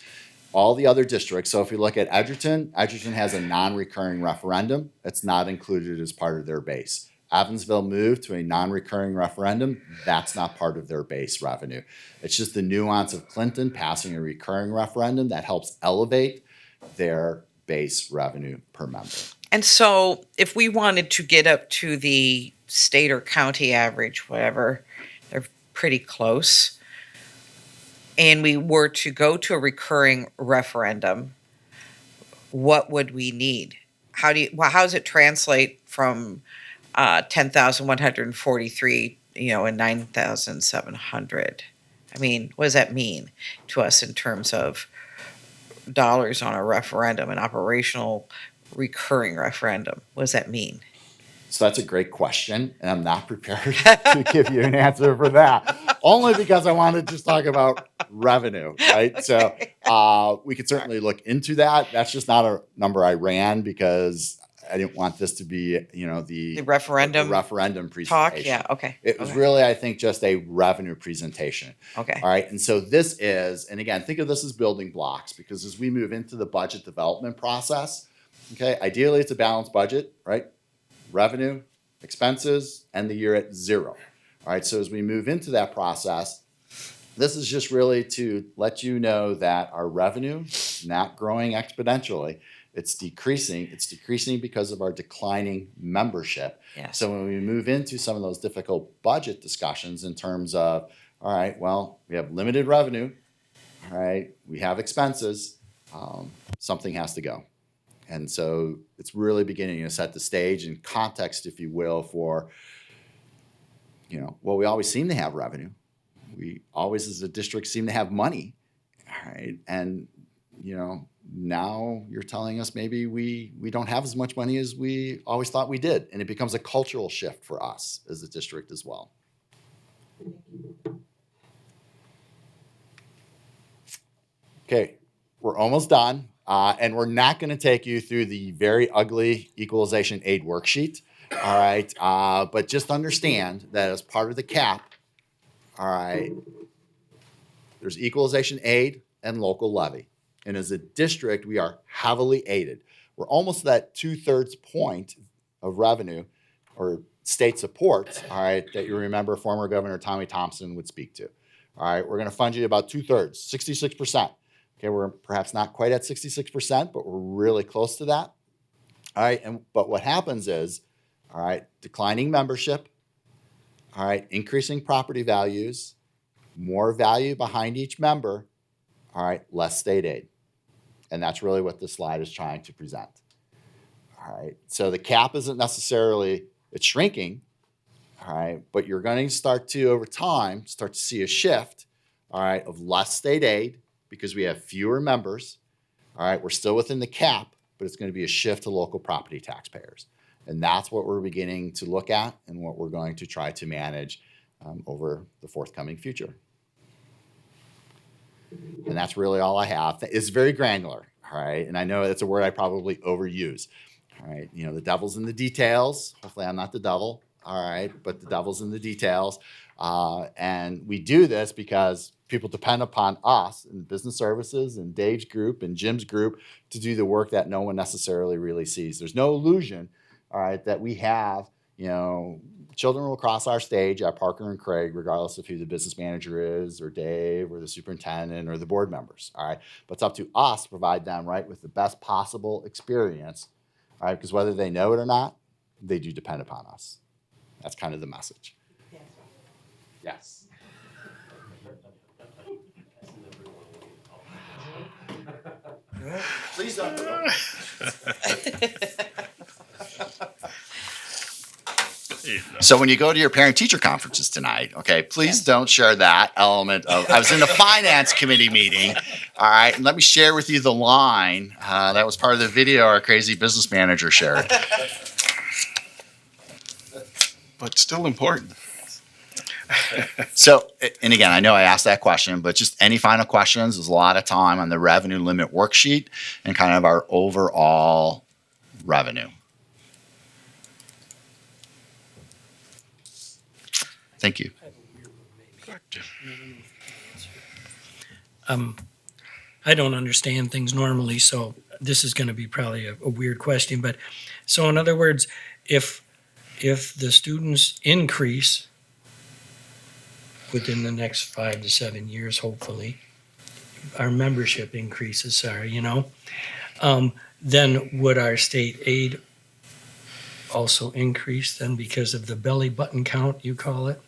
All the other districts, so if you look at Edgerton has a non-recurring referendum. It's not included as part of their base. Evansville moved to a non-recurring referendum. That's not part of their base revenue. It's just the nuance of Clinton passing a recurring referendum that helps elevate their base revenue per member. And so if we wanted to get up to the state or county average, whatever, they're pretty close, and we were to go to a recurring referendum, what would we need? How does it translate from 10,143, and 9,700? I mean, what does that mean to us in terms of dollars on a referendum, an operational recurring referendum? What does that mean? So that's a great question, and I'm not prepared to give you an answer for that. Only because I want to just talk about revenue, right? Okay. So we could certainly look into that. That's just not a number I ran because I didn't want this to be, the referendum presentation. talk. Yeah. Okay. It was really, I think, just a revenue presentation. Okay. All right. And so this is, and again, think of this as building blocks because as we move into the budget development process, okay, ideally it's a balanced budget, right? Revenue, expenses, end the year at 0. All right. So as we move into that process, this is just really to let you know that our revenue is not growing exponentially. It's decreasing. It's decreasing because of our declining membership. Yes. So when we move into some of those difficult budget discussions in terms of, all right, well, we have limited revenue, all right, we have expenses, something has to go. And so it's really beginning to set the stage and context, if you will, for, well, we always seem to have revenue. We always, as a district, seem to have money, all right? And, now you're telling us maybe we don't have as much money as we always thought we did. And it becomes a cultural shift for us as a district as well. Okay, we're almost done. And we're not going to take you through the very ugly equalization aid worksheet. All right. But just understand that as part of the cap, all right, there's equalization aid and local levy. And as a district, we are heavily aided. We're almost at that 2/3 point of revenue or state support, all right, that you remember former Governor Tommy Thompson would speak to. All right, we're going to fund you about 2/3, 66%. Okay, we're perhaps not quite at 66%, but we're really close to that. All right, but what happens is, all right, declining membership, all right, increasing property values, more value behind each member, all right, less state aid. And that's really what this slide is trying to present. All right, so the cap isn't necessarily, it's shrinking, all right, but you're going to start to, over time, start to see a shift, all right, of less state aid because we have fewer members. All right, we're still within the cap, but it's going to be a shift to local property taxpayers. And that's what we're beginning to look at and what we're going to try to manage over the forthcoming future. And that's really all I have. It's very granular, all right? And I know that's a word I probably overuse, all right? The devil's in the details. Hopefully I'm not the devil, all right? But the devil's in the details. And we do this because people depend upon us in business services and Dave's group and Jim's group to do the work that no one necessarily really sees. There's no illusion, all right, that we have, children will cross our stage at Parker and Craig, regardless of who the business manager is, or Dave, or the superintendent, or the board members, all right? But it's up to us to provide them, right, with the best possible experience, all right? Because whether they know it or not, they do depend upon us. That's kind of the message. Yes. Please don't. So when you go to your parent-teacher conferences tonight, okay, please don't share that element of, I was in the finance committee meeting, all right, and let me share with you the line. That was part of the video our crazy business manager shared. But still important. So, and again, I know I asked that question, but just any final questions? There's a lot of time on the revenue limit worksheet and kind of our overall revenue. Thank you. I don't understand things normally, so this is going to be probably a weird question. But so in other words, if the students increase within the next 5 to 7 years, hopefully, our membership increases, then would our state aid also increase then because of the belly button count, you call it?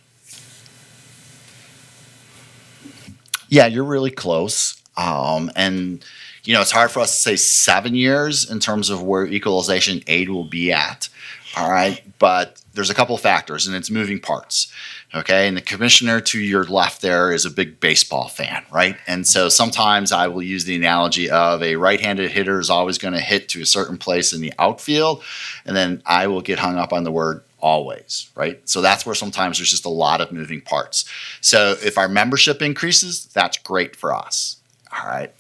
Yeah, you're really close. And, it's hard for us to say 7 years in terms of where equalization aid will be at. All right. But there's a couple of factors and it's moving parts. Okay. And the commissioner to your left there is a big baseball fan, right? And so sometimes I will use the analogy of a right-handed hitter is always going to hit to a certain place in the outfield. And then I will get hung up on the word always, right? So that's where sometimes there's just a lot of moving parts. So if our membership increases, that's great for us. All right.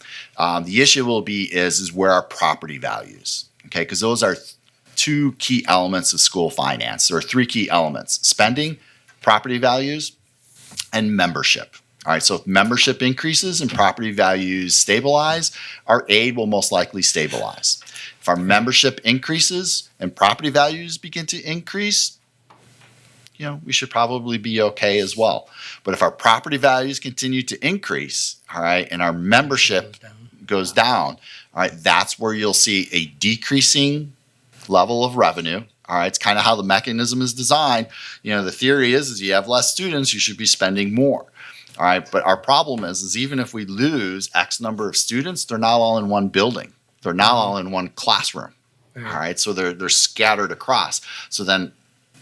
The issue will be is where our property values, okay? Because those are two key elements of school finance. There are three key elements: spending, property values, and membership. All right, so if membership increases and property values stabilize, our aid will most likely stabilize. If our membership increases and property values begin to increase, we should probably be okay as well. But if our property values continue to increase, all right, and our membership goes down, all right, that's where you'll see a decreasing level of revenue. All right, it's kind of how the mechanism is designed. The theory is you have less students, you should be spending more. All right, but our problem is even if we lose X number of students, they're not all in one building. They're not all in one classroom. All right, so they're scattered across. So then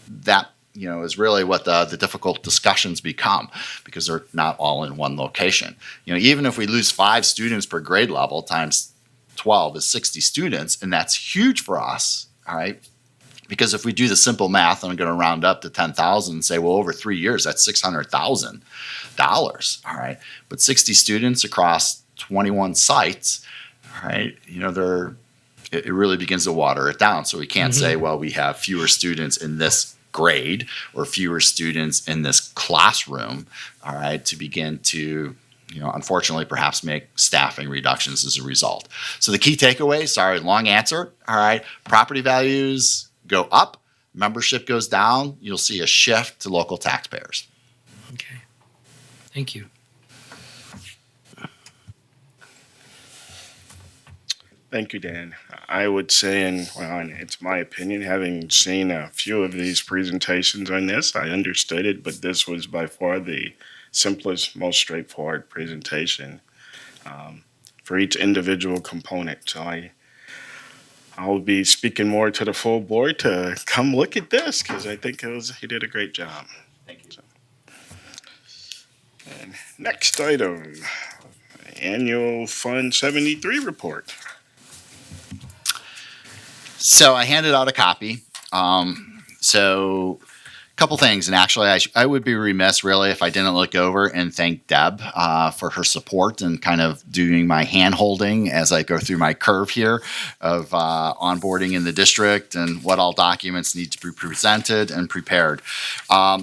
that is really what the difficult discussions become, because they're not all in one location. Even if we lose 5 students per grade level times 12 is 60 students, and that's huge for us. All right. Because if we do the simple math, and I'm going to round up to 10,000 and say, well, over 3 years, that's $600,000. All right. But 60 students across 21 sites, all right, it really begins to water it down. So we can't say, well, we have fewer students in this grade or fewer students in this classroom, all right, to begin to unfortunately, perhaps make staffing reductions as a result. So the key takeaway, sorry, long answer. All right, property values go up, membership goes down. You'll see a shift to local taxpayers. Okay, thank you. Thank you, Dan. I would say, and it's my opinion, having seen a few of these presentations on this, I understood it, but this was by far the simplest, most straightforward presentation for each individual component. So I'll be speaking more to the full board to come look at this, because I think he did a great job. Thank you. And next item, Annual Fund 73 report. So I handed out a copy. Couple things, and actually I would be remiss really if I didn't look over and thank Deb for her support and kind of doing my hand holding as I go through my curve here of onboarding in the district and what all documents need to be presented and prepared.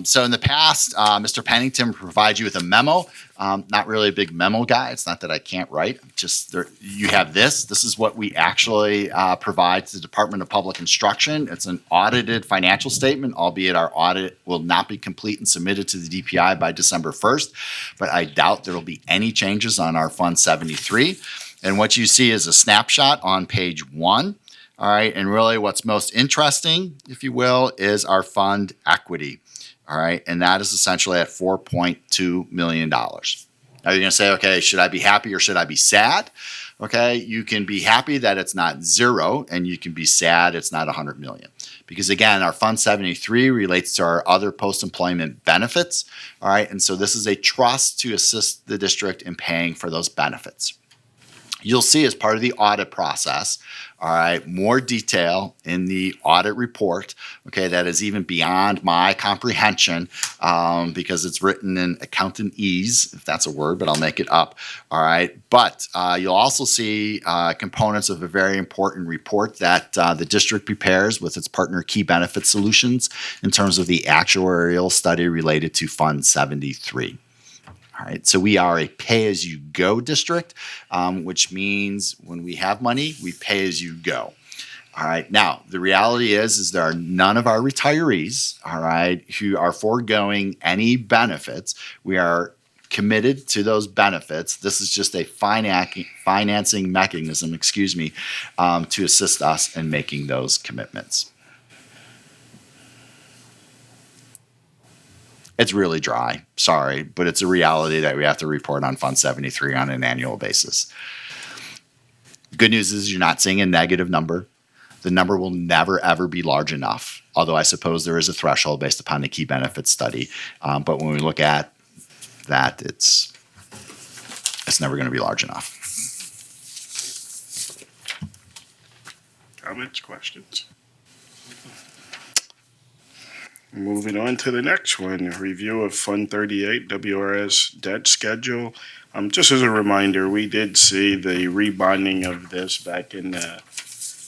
So in the past, Mr. Pennington provides you with a memo. Not really a big memo guy. It's not that I can't write. Just you have this. This is what we actually provide to the Department of Public Instruction. It's an audited financial statement, albeit our audit will not be complete and submitted to the DPI by December 1st. But I doubt there will be any changes on our Fund 73. And what you see is a snapshot on page 1. All right. And really what's most interesting, if you will, is our fund equity. All right. And that is essentially at $4.2 million. Now you're going to say, okay, should I be happy or should I be sad? Okay. You can be happy that it's not zero, and you can be sad it's not 100 million. Because again, our Fund 73 relates to our other post-employment benefits. All right. And so this is a trust to assist the district in paying for those benefits. You'll see as part of the audit process, all right, more detail in the audit report, okay, that is even beyond my comprehension because it's written in accountantese, if that's a word, but I'll make it up, all right. But you'll also see components of a very important report that the district prepares with its partner Key Benefit Solutions in terms of the actuarial study related to Fund 73. All right, so we are a pay-as-you-go district, which means when we have money, we pay as you go. All right, now the reality is there are none of our retirees, all right, who are foregoing any benefits. We are committed to those benefits. This is just a financing mechanism, to assist us in making those commitments. It's really dry, sorry, but it's a reality that we have to report on Fund 73 on an annual basis. Good news is you're not seeing a negative number. The number will never, ever be large enough, although I suppose there is a threshold based upon the key benefits study. But when we look at that, it's never going to be large enough. Comments, questions? Moving on to the next one, a review of Fund 38 WRS debt schedule. Just as a reminder, we did see the rebonding of this back in the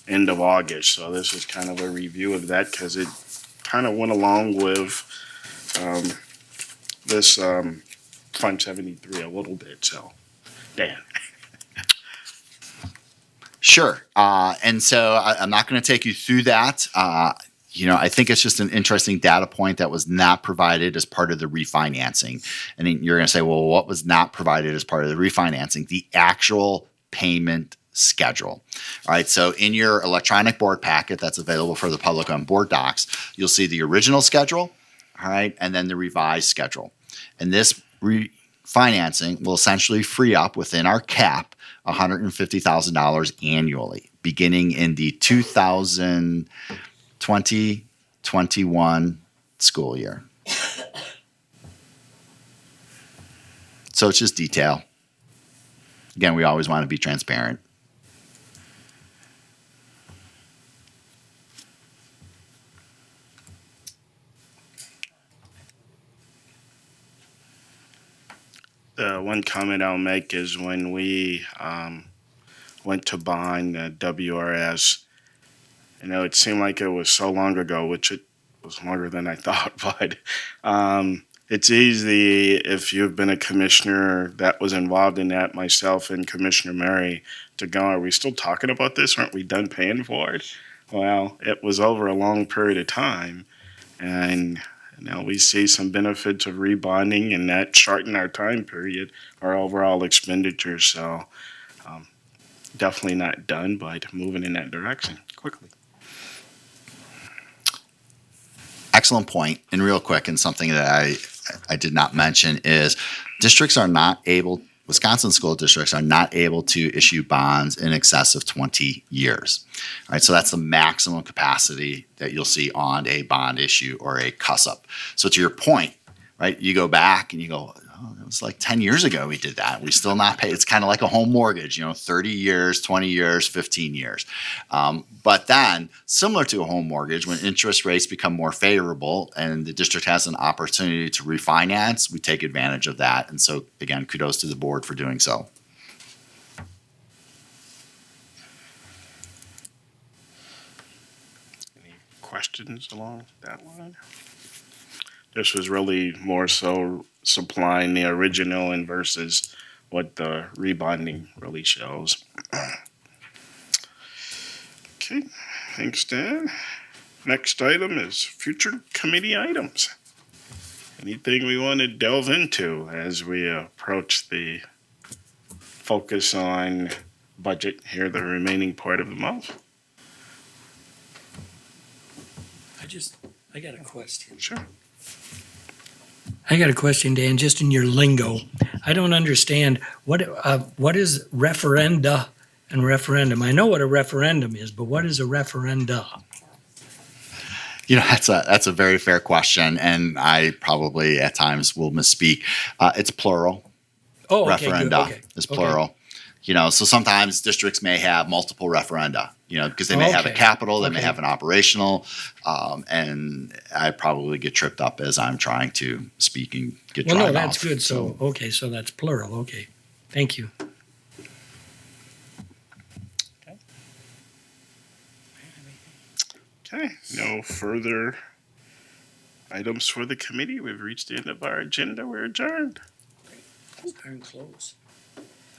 end of August. So this is kind of a review of that because it kind of went along with this Fund 73 a little bit. So, Dan. Sure. And so I'm not going to take you through that. I think it's just an interesting data point that was not provided as part of the refinancing. And then you're going to say, well, what was not provided as part of the refinancing? The actual payment schedule. All right. So in your electronic board packet that's available for the public on board docs, you'll see the original schedule. All right. And then the revised schedule. And this refinancing will essentially free up within our cap $150,000 annually, beginning in the 2021 school year. So it's just detail. Again, we always want to be transparent. The one comment I'll make is when we went to bond WRS, it seemed like it was so long ago, which it was longer than I thought, but it's easy if you've been a commissioner that was involved in that, myself and Commissioner Murray, to go, are we still talking about this? Aren't we done paying for it? Well, it was over a long period of time, and now we see some benefits of rebonding and that shorten our time period, our overall expenditures. So definitely not done, but moving in that direction quickly. Excellent point. And real quick, and something that I did not mention is Wisconsin school districts are not able to issue bonds in excess of 20 years. All right, so that's the maximum capacity that you'll see on a bond issue or a cuss-up. So to your point, right, you go back and you go, oh, it was like 10 years ago we did that. We still not pay. It's kind of like a home mortgage, 30 years, 20 years, 15 years. But then, similar to a home mortgage, when interest rates become more favorable and the district has an opportunity to refinance, we take advantage of that. And so, again, kudos to the board for doing so. Any questions along that line? This was really more so supplying the original and versus what the rebonding really shows. Okay, thanks, Dan. Next item is future committee items. Anything we want to delve into as we approach the focus on budget here, the remaining part of the month? I got a question. Sure. I got a question, Dan, just in your lingo. I don't understand what is referenda and referendum. I know what a referendum is, but what is a referenda? That's a very fair question, and I probably at times will misspeak. It's plural. Oh, okay, good. Referenda Okay. is plural. So sometimes districts may have multiple referenda, because they may have a Okay. capital, they may Okay. have an operational, and I probably get tripped up as I'm trying to speak and get Well, dry no, that's mouth. good. So, okay, so that's plural. Okay. Thank you. Okay, no further items for the committee. We've reached the end of our agenda. We're adjourned. Darn close.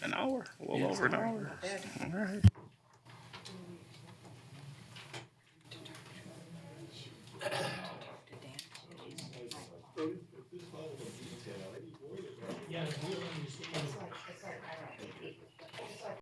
An hour, a little over an hour. Not bad. All right.